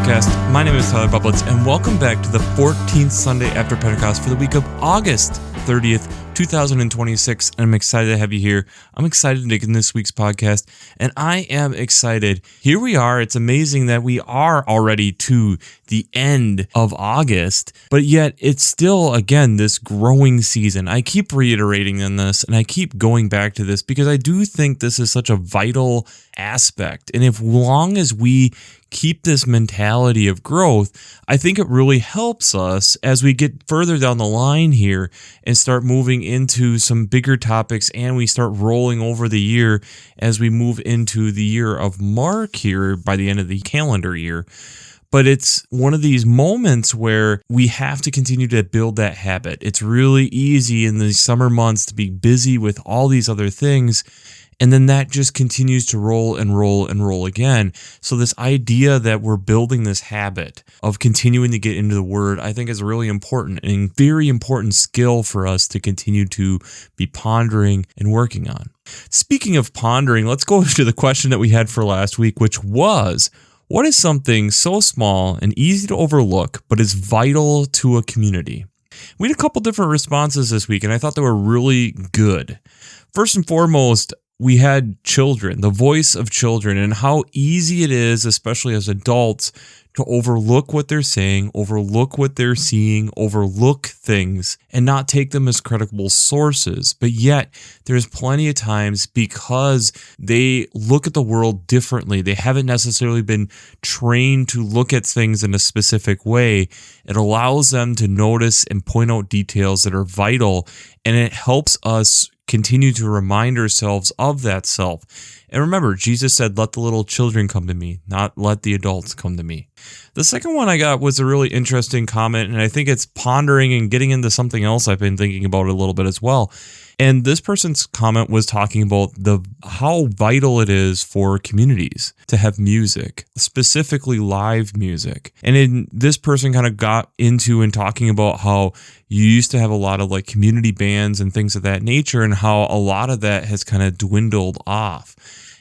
podcast. My name is Tyler Bublitz, and welcome back to the 14th Sunday after Pentecost for the week of August 30th, 2026. And I'm excited to have you here. I'm excited to begin this week's podcast, and I am excited. Here we are. It's amazing that we are already to the end of August, but yet it's still, again, this growing season. I keep reiterating on this, and I keep going back to this because I do think this is such a vital aspect. And if long as we keep this mentality of growth, I think it really helps us as we get further down the line here and start moving into some bigger topics, and we start rolling over the year as we move into the year of Mark here by the end of the calendar year. But it's one of these moments where we have to continue to build that habit. It's really easy in the summer months to be busy with all these other things, and then that just continues to roll and roll and roll again. So this idea that we're building this habit of continuing to get into the Word, I think is really important and very important skill for us to continue to be pondering and working on. Speaking of pondering, let's go to the question that we had for last week, which was, what is something so small and easy to overlook, but is vital to a community? We had a couple different responses this week, and I thought they were really good. First and foremost, we had children, the voice of children, and how easy it is, especially as adults, to overlook what they're saying, overlook what they're seeing, overlook things, and not take them as credible sources. But yet, there's plenty of times because they look at the world differently. They haven't necessarily been trained to look at things in a specific way. It allows them to notice and point out details that are vital, and it helps us continue to remind ourselves of that self. And remember, Jesus said, let the little children come to me, not let the adults come to me. The second one I got was a really interesting comment, and I think it's pondering and getting into something else I've been thinking about a little bit as well. And this person's comment was talking about how vital it is for communities to have music, specifically live music. And this person kind of got into and talking about how you used to have a lot of like community bands and things of that nature, and how a lot of that has kind of dwindled off.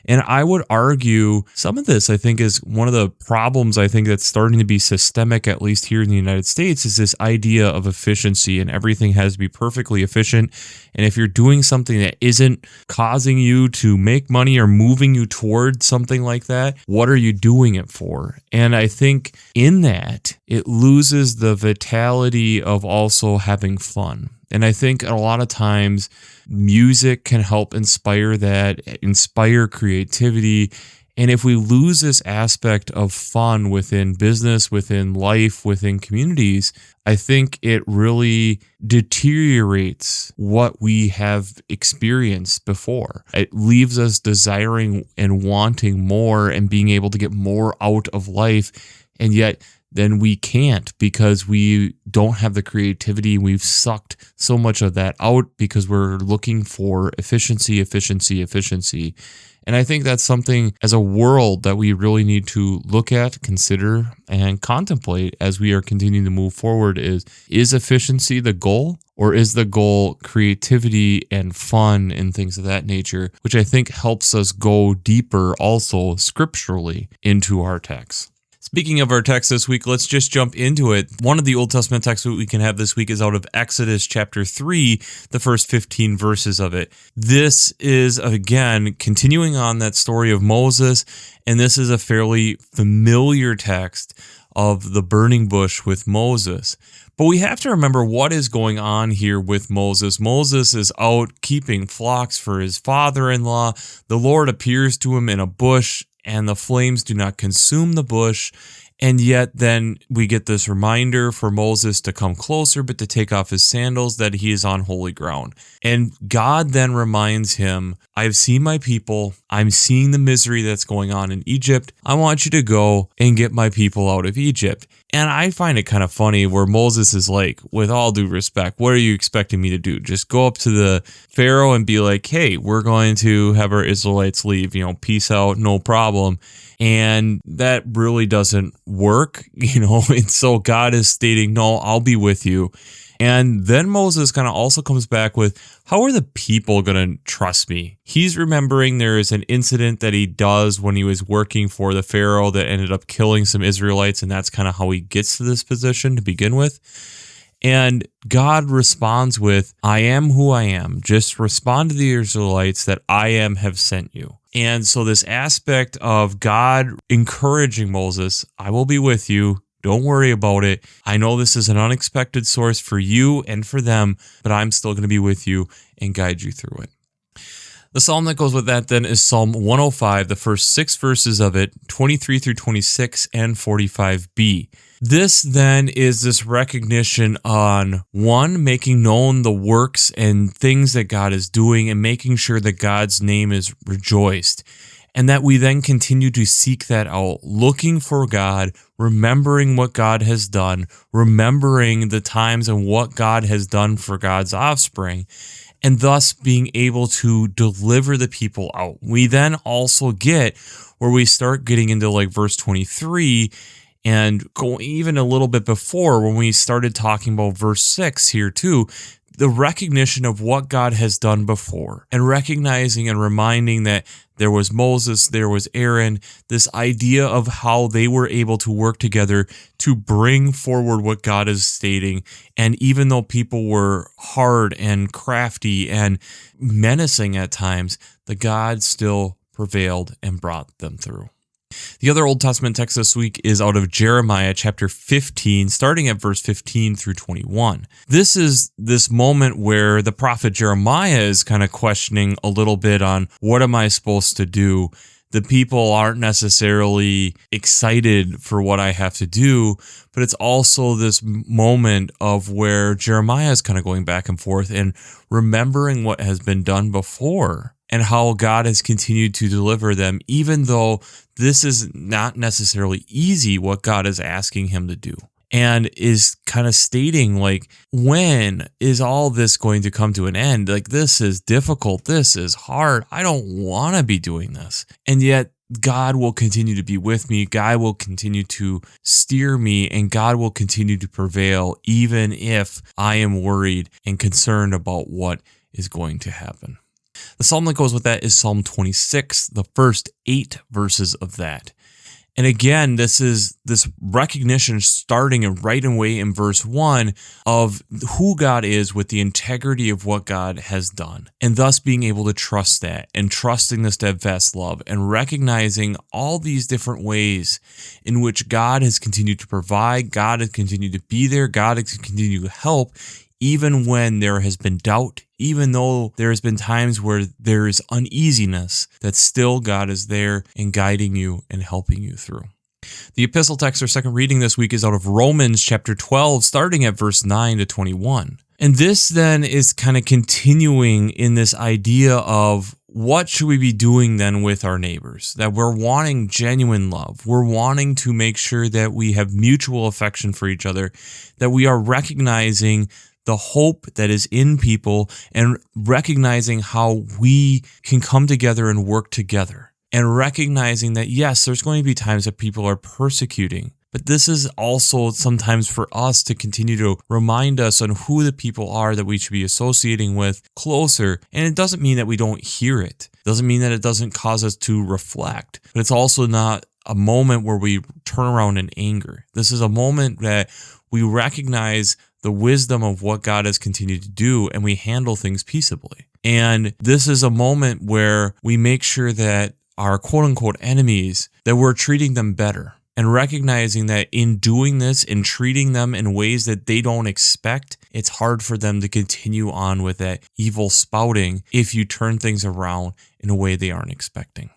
And I would argue some of this, I think, is one of the problems I think that's starting to be systemic, at least here in the United States, is this idea of efficiency, and everything has to be perfectly efficient. And if you're doing something that isn't causing you to make money or moving you towards something like that, what are you doing it for? And I think in that, it loses the vitality of also having fun. And I think a lot of times music can help inspire that, inspire creativity. And if we lose this aspect of fun within business, within life, within communities, I think it really deteriorates what we have experienced before. It leaves us desiring and wanting more and being able to get more out of life. And yet, then we can't because we don't have the creativity. We've sucked so much of that out because we're looking for efficiency. And I think that's something as a world that we really need to look at, consider, and contemplate as we are continuing to move forward is efficiency the goal, or is the goal creativity and fun and things of that nature, which I think helps us go deeper also scripturally into our text. Speaking of our text this week, let's just jump into it. One of the Old Testament texts that we can have this week is out of Exodus chapter 3, the first 15 verses of it. This is, again, continuing on that story of Moses, and this is a fairly familiar text of the burning bush with Moses. But we have to remember what is going on here with Moses. Moses is out keeping flocks for his father-in-law. The Lord appears to him in a bush, and the flames do not consume the bush. And yet then we get this reminder for Moses to come closer, but to take off his sandals, that he is on holy ground. And God then reminds him, I've seen my people. I'm seeing the misery that's going on in Egypt. I want you to go and get my people out of Egypt. And I find it kind of funny where Moses is like, with all due respect, what are you expecting me to do? Just go up to the Pharaoh and be like, hey, we're going to have our Israelites leave, peace out, no problem. And that really doesn't work, and so God is stating, no, I'll be with you. And then Moses kind of also comes back with, how are the people going to trust me? He's remembering there is an incident that he does when he was working for the Pharaoh that ended up killing some Israelites, and that's kind of how he gets to this position to begin with. And God responds with, I am who I am. Just respond to the Israelites that I am have sent you. And so this aspect of God encouraging Moses, I will be with you. Don't worry about it. I know this is an unexpected source for you and for them, but I'm still going to be with you and guide you through it. The psalm that goes with that then is Psalm 105, the first 6 verses of it, 23 through 26 and 45b. This then is this recognition on, one, making known the works and things that God is doing and making sure that God's name is rejoiced. And that we then continue to seek that out, looking for God, remembering what God has done, remembering the times and what God has done for God's offspring, and thus being able to deliver the people out. We then also get where we start getting into like verse 23 and go even a little bit before when we started talking about verse 6 here too, the recognition of what God has done before and recognizing and reminding that there was Moses, there was Aaron, this idea of how they were able to work together to bring forward what God is stating. And even though people were hard and crafty and menacing at times, the God still prevailed and brought them through. The other Old Testament text this week is out of Jeremiah chapter 15, starting at verse 15 through 21. This is this moment where the prophet Jeremiah is kind of questioning a little bit on what am I supposed to do? The people aren't necessarily excited for what I have to do, but it's also this moment of where Jeremiah is kind of going back and forth and remembering what has been done before and how God has continued to deliver them, even though this is not necessarily easy what God is asking him to do. And is kind of stating like, when is all this going to come to an end? Like, this is difficult. This is hard. I don't want to be doing this. And yet God will continue to be with me. God will continue to steer me, and God will continue to prevail even if I am worried and concerned about what is going to happen. The psalm that goes with that is Psalm 26, the first 8 verses of that. And again, this is this recognition starting right away in verse 1 of who God is with the integrity of what God has done. And thus being able to trust that and trusting the steadfast love and recognizing all these different ways in which God has continued to provide, God has continued to be there, God has continued to help, even when there has been doubt, even though there has been times where there is uneasiness, that still God is there and guiding you and helping you through. The epistle text or second reading this week is out of Romans chapter 12, starting at verse 9 to 21. And this then is kind of continuing in this idea of what should we be doing then with our neighbors? That we're wanting genuine love. We're wanting to make sure that we have mutual affection for each other, that we are recognizing the hope that is in people and recognizing how we can come together and work together and recognizing that, yes, there's going to be times that people are persecuting, but this is also sometimes for us to continue to remind us on who the people are that we should be associating with closer. And it doesn't mean that we don't hear it. It doesn't mean that it doesn't cause us to reflect, but it's also not a moment where we turn around in anger. This is a moment that we recognize the wisdom of what God has continued to do, and we handle things peaceably. And this is a moment where we make sure that our quote-unquote enemies, that we're treating them better, and recognizing that in doing this and treating them in ways that they don't expect, it's hard for them to continue on with that evil spouting if you turn things around in a way they aren't expecting.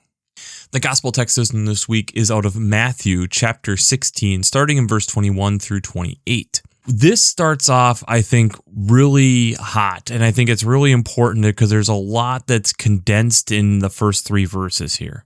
The gospel text this week is out of Matthew chapter 16, starting in verse 21 through 28. This starts off, I think, really hot, and I think it's really important because there's a lot that's condensed in the first 3 verses here.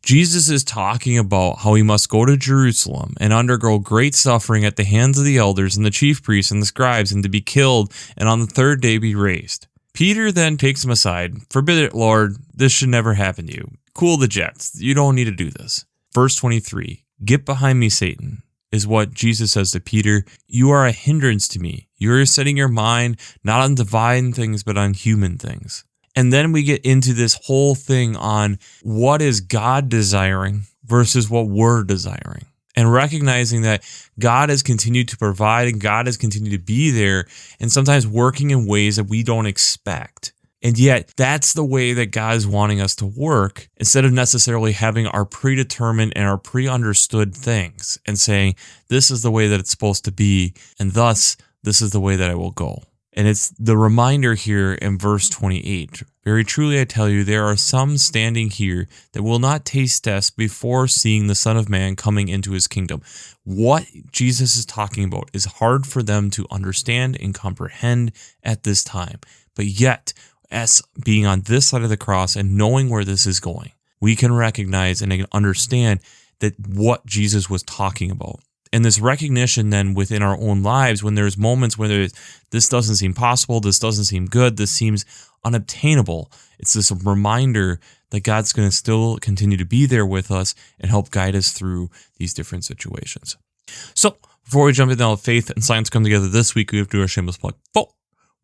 Jesus is talking about how he must go to Jerusalem and undergo great suffering at the hands of the elders and the chief priests and the scribes, and to be killed, and on the 3rd day be raised. Peter then takes him aside. Forbid it, Lord, this should never happen to you. Cool the jets. You don't need to do this. Verse 23, get behind me, Satan, is what Jesus says to Peter. You are a hindrance to me. You're setting your mind not on divine things, but on human things. And then we get into this whole thing on what is God desiring versus what we're desiring. And recognizing that God has continued to provide and God has continued to be there and sometimes working in ways that we don't expect. And yet that's the way that God is wanting us to work, instead of necessarily having our predetermined and our pre-understood things and saying, this is the way that it's supposed to be, and thus this is the way that I will go. And it's the reminder here in verse 28. Very truly I tell you, there are some standing here that will not taste death before seeing the Son of Man coming into his kingdom. What Jesus is talking about is hard for them to understand and comprehend at this time. But yet, as being on this side of the cross and knowing where this is going, we can recognize and understand that what Jesus was talking about. And this recognition then within our own lives, when there's moments where this doesn't seem possible, this doesn't seem good, this seems unobtainable, it's this reminder that God's going to still continue to be there with us and help guide us through these different situations. So before we jump into how faith and science come together this week, we have to do our shameless plug.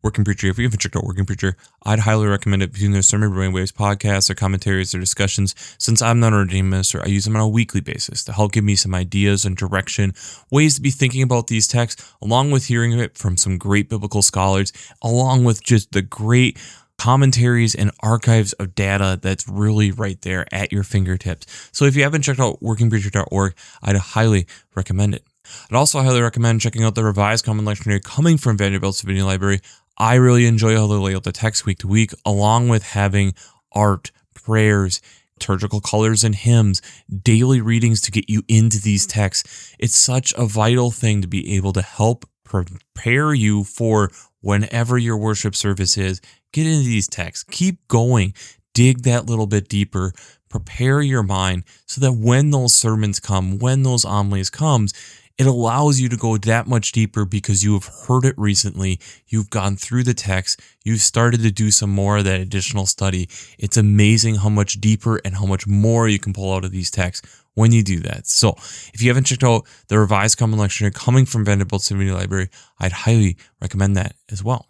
Working Preacher. If you haven't checked out Working Preacher, I'd highly recommend it between their Sermon Brainwaves podcasts, their commentaries, their discussions. Since I'm not an ordained minister, I use them on a weekly basis to help give me some ideas and direction, ways to be thinking about these texts, along with hearing it from some great biblical scholars, along with just the great commentaries and archives of data that's really right there at your fingertips. So if you haven't checked out workingpreacher.org, I'd highly recommend it. I'd also highly recommend checking out the Revised Common Lectionary coming from Vanderbilt's Divinity Library. I really enjoy how they lay out the text week to week, along with having art, prayers, liturgical colors and hymns, daily readings to get you into these texts. It's such a vital thing to be able to help prepare you for whenever your worship service is. Get into these texts. Keep going. Dig that little bit deeper. Prepare your mind so that when those sermons come, when those homilies comes, it allows you to go that much deeper because you have heard it recently. You've gone through the text. You've started to do some more of that additional study. It's amazing how much deeper and how much more you can pull out of these texts when you do that. So if you haven't checked out the Revised Common Lectionary coming from Vanderbilt's Divinity Library, I'd highly recommend that as well.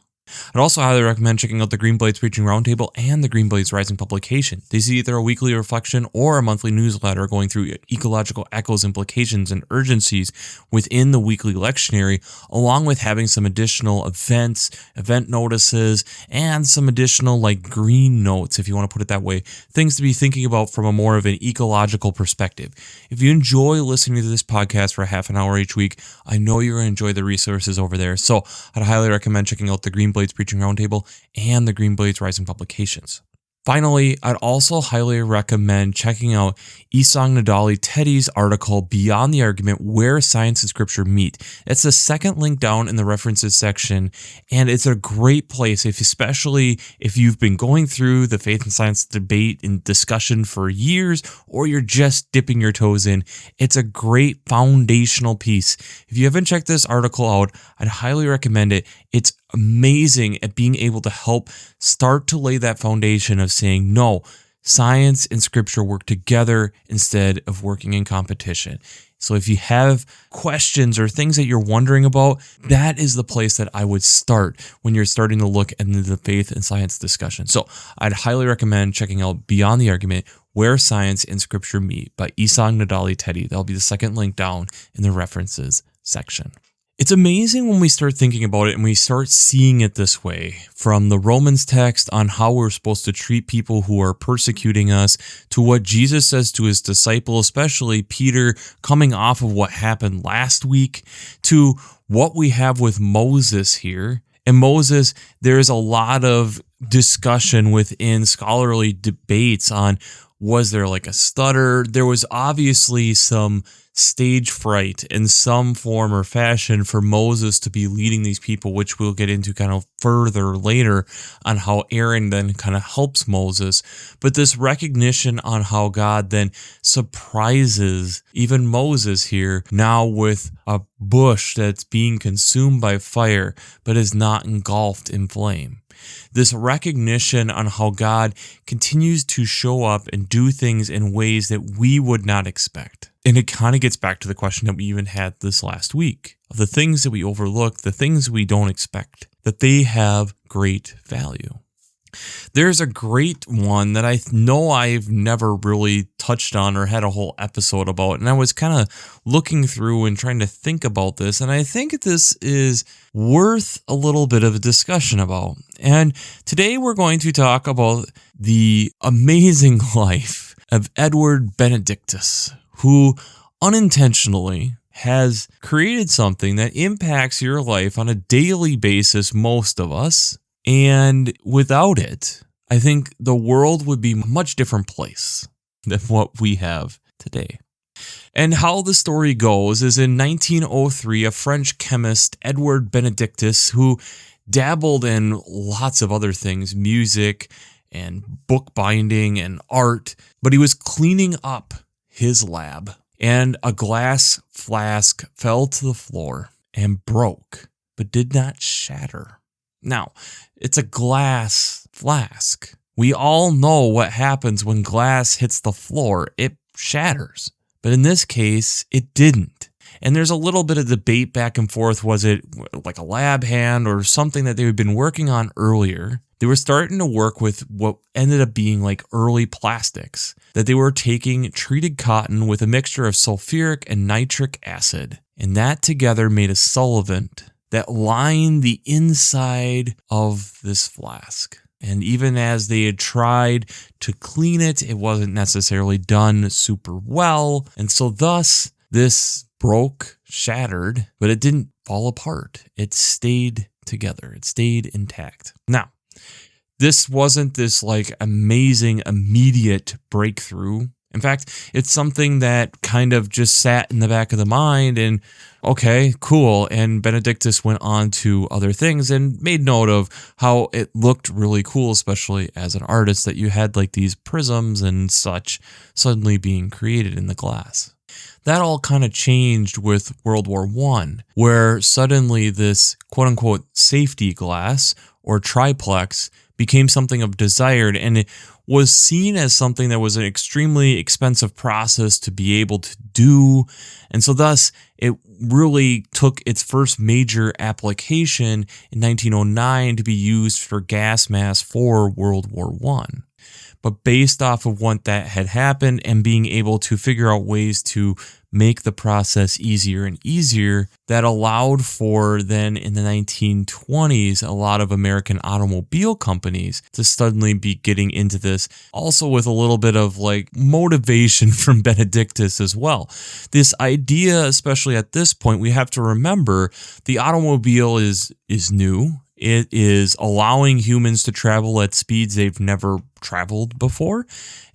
I'd also highly recommend checking out the Green Blades Preaching Roundtable and the Green Blades Rising publication. These are either a weekly reflection or a monthly newsletter going through ecological echoes, implications, and urgencies within the weekly lectionary, along with having some additional events, event notices, and some additional green notes, if you want to put it that way, things to be thinking about from a more of an ecological perspective. If you enjoy listening to this podcast for a half an hour each week, I know you're going to enjoy the resources over there. So I'd highly recommend checking out the Green Blades Preaching Roundtable and the Green Blades Rising publications. Finally, I'd also highly recommend checking out Esong Nadali Teddy's article, Beyond the Argument, Where Science and Scripture Meet. It's the second link down in the references section, and it's a great place, especially if you've been going through the faith and science debate and discussion for years, or you're just dipping your toes in. It's a great foundational piece. If you haven't checked this article out, I'd highly recommend it. It's amazing at being able to help start to lay that foundation of saying, no, science and scripture work together instead of working in competition. So if you have questions or things that you're wondering about, that is the place that I would start when you're starting to look into the faith and science discussion. So I'd highly recommend checking out Beyond the Argument, Where Science and Scripture Meet by Esong Nadali Teddy. That'll be the second link down in the references section. It's amazing when we start thinking about it and we start seeing it this way, from the Romans text on how we're supposed to treat people who are persecuting us, to what Jesus says to his disciple, especially Peter, coming off of what happened last week, to what we have with Moses here. And Moses, there's a lot of discussion within scholarly debates on, was there a stutter? There was obviously some stage fright in some form or fashion for Moses to be leading these people, which we'll get into kind of further later on how Aaron then kind of helps Moses. But this recognition on how God then surprises even Moses here, now with a bush that's being consumed by fire, but is not engulfed in flame. This recognition on how God continues to show up and do things in ways that we would not expect. And it kind of gets back to the question that we even had this last week of the things that we overlook, the things we don't expect, that they have great value. There's a great one that I know I've never really touched on or had a whole episode about, and I was kind of looking through and trying to think about this, and I think this is worth a little bit of a discussion about. And today we're going to talk about the amazing life of Edward Benedictus, who unintentionally has created something that impacts your life on a daily basis, most of us. And without it, I think the world would be a much different place than what we have today. And how the story goes is in 1903, a French chemist, Edward Benedictus, who dabbled in lots of other things, music and bookbinding and art, but he was cleaning up his lab, and a glass flask fell to the floor and broke, but did not shatter. Now, it's a glass flask. We all know what happens when glass hits the floor. It shatters. But in this case, it didn't. And there's a little bit of debate back and forth. Was it like a lab hand or something that they had been working on earlier? They were starting to work with what ended up being like early plastics, that they were taking treated cotton with a mixture of sulfuric and nitric acid. And that together made a solvent that lined the inside of this flask. And even as they had tried to clean it, it wasn't necessarily done super well. And so thus, this broke, shattered, but it didn't fall apart. It stayed together. It stayed intact. Now, this wasn't this like amazing, immediate breakthrough. In fact, it's something that kind of just sat in the back of the mind and, okay, cool. And Benedictus went on to other things and made note of how it looked really cool, especially as an artist, that you had like these prisms and such suddenly being created in the glass. That all kind of changed with World War I, where suddenly this quote-unquote safety glass or triplex became something of desired, and it was seen as something that was an extremely expensive process to be able to do. And so thus, it really took its first major application in 1909 to be used for gas masks for World War I. But based off of what that had happened and being able to figure out ways to make the process easier and easier, that allowed for then in the 1920s, a lot of American automobile companies to suddenly be getting into this, also with a little bit of like motivation from Benedictus as well. This idea, especially at this point, we have to remember the automobile is new. It is allowing humans to travel at speeds they've never traveled before.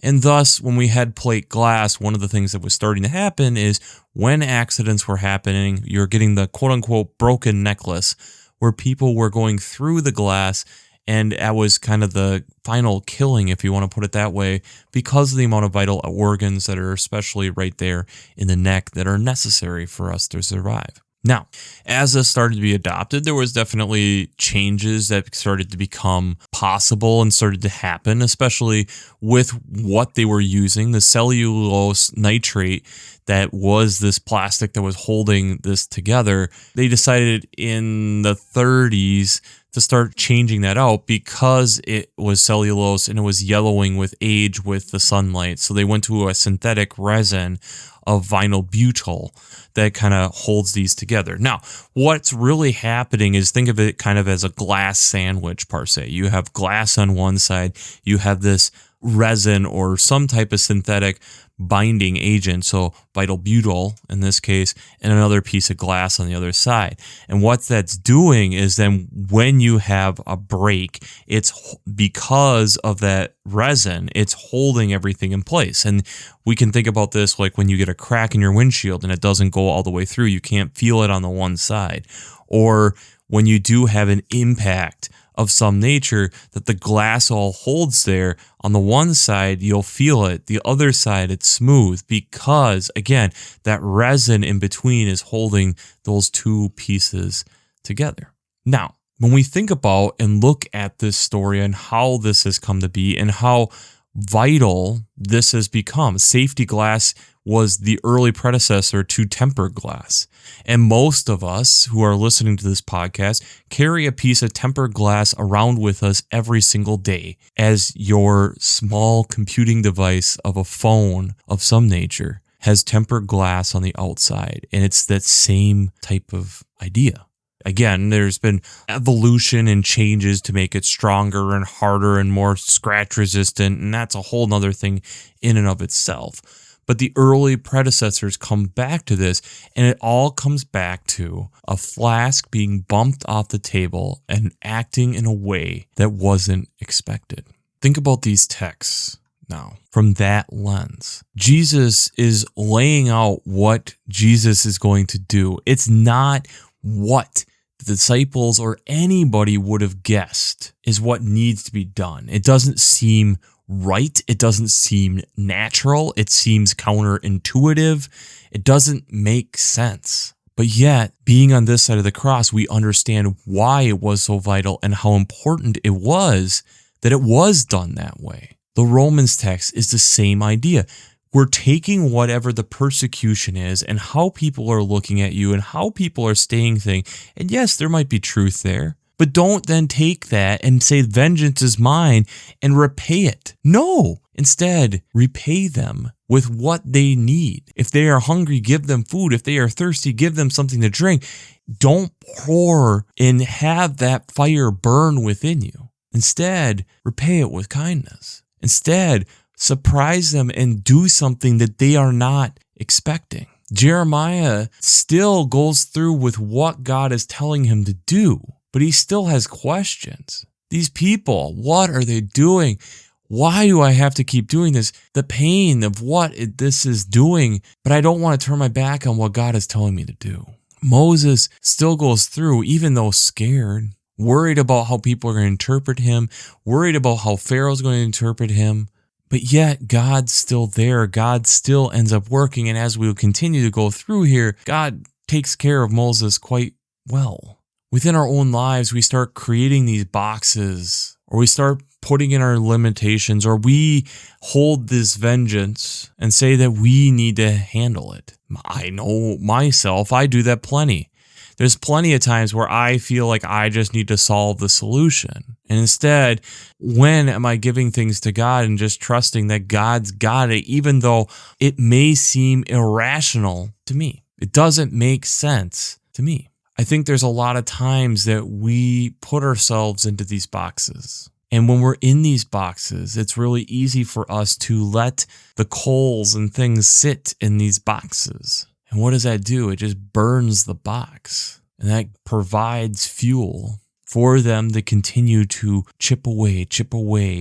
And thus, when we had plate glass, one of the things that was starting to happen is when accidents were happening, you're getting the quote-unquote broken necklace, where people were going through the glass, and that was kind of the final killing, if you want to put it that way, because of the amount of vital organs that are especially right there in the neck that are necessary for us to survive. Now, as this started to be adopted, there was definitely changes that started to become possible and started to happen, especially with what they were using, the cellulose nitrate that was this plastic that was holding this together. They decided in the 30s to start changing that out because it was cellulose and it was yellowing with age with the sunlight. So they went to a synthetic resin of vinyl butyl that kind of holds these together. Now, what's really happening is think of it kind of as a glass sandwich per se. You have glass on one side, you have this resin or some type of synthetic binding agent, so vinyl butyl in this case, and another piece of glass on the other side. And what that's doing is then when you have a break, it's because of that resin, it's holding everything in place. And we can think about this like when you get a crack in your windshield and it doesn't go all the way through, you can't feel it on the one side. Or when you do have an impact of some nature that the glass all holds there, on the one side you'll feel it, the other side it's smooth because, again, that resin in between is holding those two pieces together. Now, when we think about and look at this story and how this has come to be and how vital this has become. Safety glass was the early predecessor to tempered glass. And most of us who are listening to this podcast carry a piece of tempered glass around with us every single day as your small computing device of a phone of some nature has tempered glass on the outside. And it's that same type of idea. Again, there's been evolution and changes to make it stronger and harder and more scratch resistant, and that's a whole nother thing in and of itself. But the early predecessors come back to this, and it all comes back to a flask being bumped off the table and acting in a way that wasn't expected. Think about these texts now from that lens. Jesus is laying out what Jesus is going to do. It's not what the disciples or anybody would have guessed is what needs to be done. It doesn't seem right. It doesn't seem natural. It seems counterintuitive. It doesn't make sense. But yet, being on this side of the cross, we understand why it was so vital and how important it was that it was done that way. The Romans text is the same idea. We're taking whatever the persecution is and how people are looking at you and how people are saying things. And yes, there might be truth there, but don't then take that and say, vengeance is mine and repay it. No, instead, repay them with what they need. If they are hungry, give them food. If they are thirsty, give them something to drink. Don't pour and have that fire burn within you. Instead, repay it with kindness. Instead, surprise them and do something that they are not expecting. Jeremiah still goes through with what God is telling him to do, but he still has questions. These people, what are they doing? Why do I have to keep doing this? The pain of what this is doing, but I don't want to turn my back on what God is telling me to do. Moses still goes through, even though scared, worried about how people are going to interpret him, worried about how Pharaoh's going to interpret him. But yet, God's still there. God still ends up working. And as we will continue to go through here, God takes care of Moses quite well. Within our own lives, we start creating these boxes, or we start putting in our limitations, or we hold this vengeance and say that we need to handle it. I know myself, I do that plenty. There's plenty of times where I feel like I just need to solve the solution. And instead, when am I giving things to God and just trusting that God's got it, even though it may seem irrational to me? It doesn't make sense to me. I think there's a lot of times that we put ourselves into these boxes. And when we're in these boxes, it's really easy for us to let the coals and things sit in these boxes. And what does that do? It just burns the box. And that provides fuel for them to continue to chip away,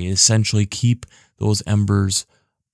essentially keep those embers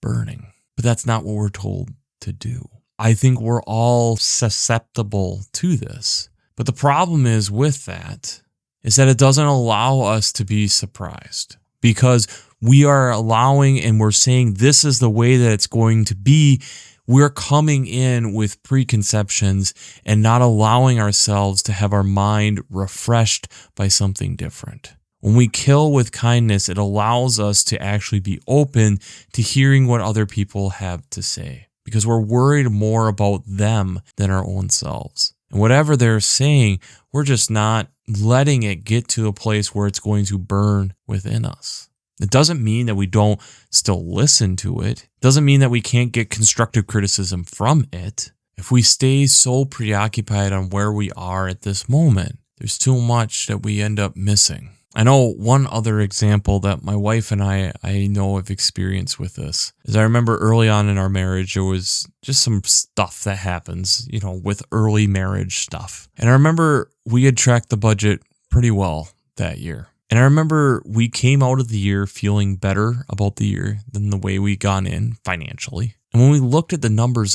burning. But that's not what we're told to do. I think we're all susceptible to this. But the problem is with that is that it doesn't allow us to be surprised, because we are allowing and we're saying this is the way that it's going to be. We're coming in with preconceptions and not allowing ourselves to have our mind refreshed by something different. When we kill with kindness, it allows us to actually be open to hearing what other people have to say, because we're worried more about them than our own selves. And whatever they're saying, we're just not letting it get to a place where it's going to burn within us. It doesn't mean that we don't still listen to it. It doesn't mean that we can't get constructive criticism from it. If we stay so preoccupied on where we are at this moment, there's too much that we end up missing. I know one other example that my wife and I know have experienced with this is I remember early on in our marriage, there was just some stuff that happens, with early marriage stuff. And I remember we had tracked the budget pretty well that year. And I remember we came out of the year feeling better about the year than the way we gone in financially. And when we looked at the numbers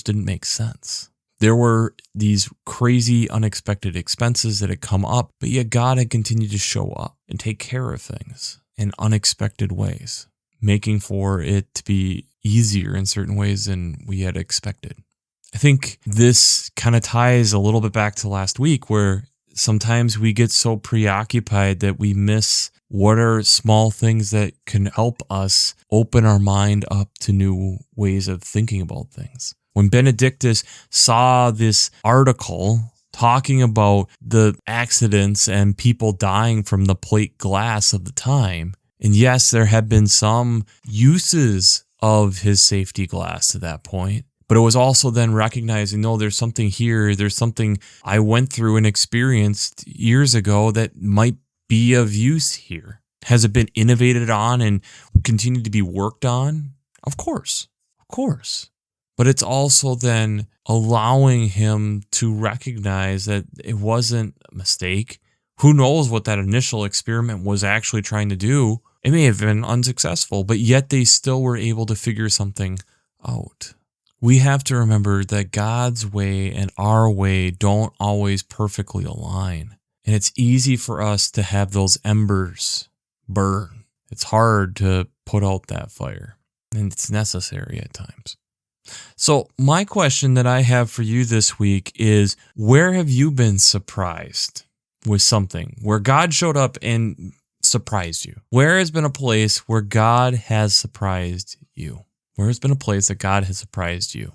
didn't make sense. There were these crazy, unexpected expenses that had come up, but yet God had continued to show up and take care of things in unexpected ways, making for it to be easier in certain ways than we had expected. I think this kind of ties a little bit back to last week, where sometimes we get so preoccupied that we miss What are small things that can help us open our mind up to new ways of thinking about things? When Benedictus saw this article talking about the accidents and people dying from the plate glass of the time, and yes, there had been some uses of his safety glass to that point, but it was also then recognizing, no, there's something here, there's something I went through and experienced years ago that might be of use here. Has it been innovated on and continued to be worked on? Of course. But it's also then allowing him to recognize that it wasn't a mistake. Who knows what that initial experiment was actually trying to do? It may have been unsuccessful, but yet they still were able to figure something out. We have to remember that God's way and our way don't always perfectly align. And it's easy for us to have those embers burn. It's hard to put out that fire, and it's necessary at times. So my question that I have for you this week is, where have you been surprised with something where God showed up and surprised you? Where has been a place where God has surprised you? Where has been a place that God has surprised you?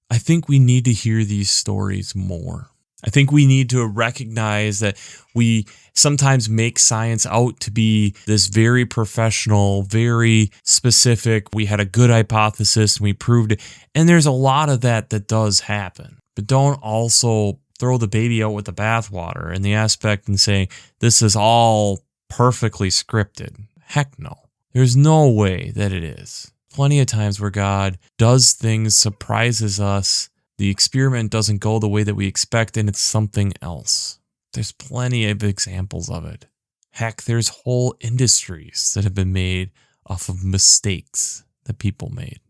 I think we need to hear these stories more. I think we need to recognize that we sometimes make science out to be this very professional, very specific. We had a good hypothesis and we proved it. And there's a lot of that does happen. But don't also throw the baby out with the bathwater in the aspect and say, this is all perfectly scripted. Heck no. There's no way that it is. Plenty of times where God does things, surprises us. The experiment doesn't go the way that we expect, and it's something else. There's plenty of examples of it. Heck, there's whole industries that have been made off of mistakes that people made.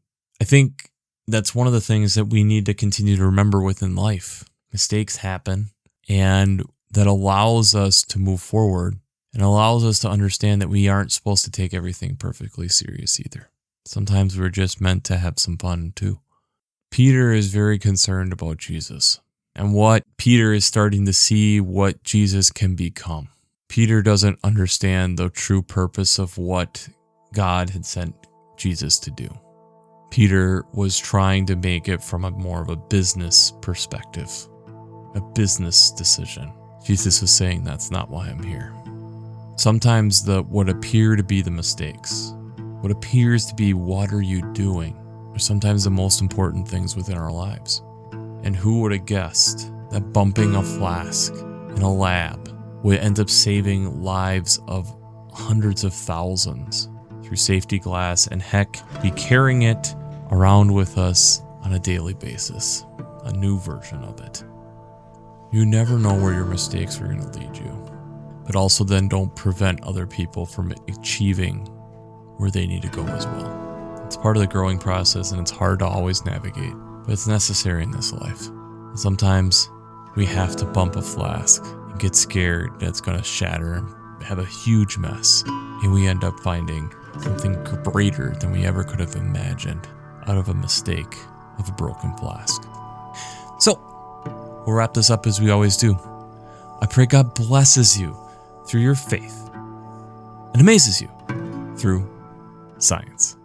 I think that's one of the things that we need to continue to remember within life. Mistakes happen, and that allows us to move forward and allows us to understand that we aren't supposed to take everything perfectly serious either. Sometimes we're just meant to have some fun too. Peter is very concerned about Jesus and what Peter is starting to see what Jesus can become. Peter doesn't understand the true purpose of what God had sent Jesus to do. Peter was trying to make it from a more of a business perspective, a business decision. Jesus was saying, that's not why I'm here. Sometimes what appear to be the mistakes, what appears to be what are you doing, are sometimes the most important things within our lives. And who would have guessed that bumping a flask in a lab would end up saving lives of hundreds of thousands through safety glass, and heck, be carrying it around with us on a daily basis, a new version of it. You never know where your mistakes are going to lead you, but also then don't prevent other people from achieving where they need to go as well. It's part of the growing process, and it's hard to always navigate, but it's necessary in this life. Sometimes we have to bump a flask and get scared that it's going to shatter and have a huge mess, and we end up finding something greater than we ever could have imagined out of a mistake of a broken flask. So, we'll wrap this up as we always do. I pray God blesses you through your faith and amazes you through science.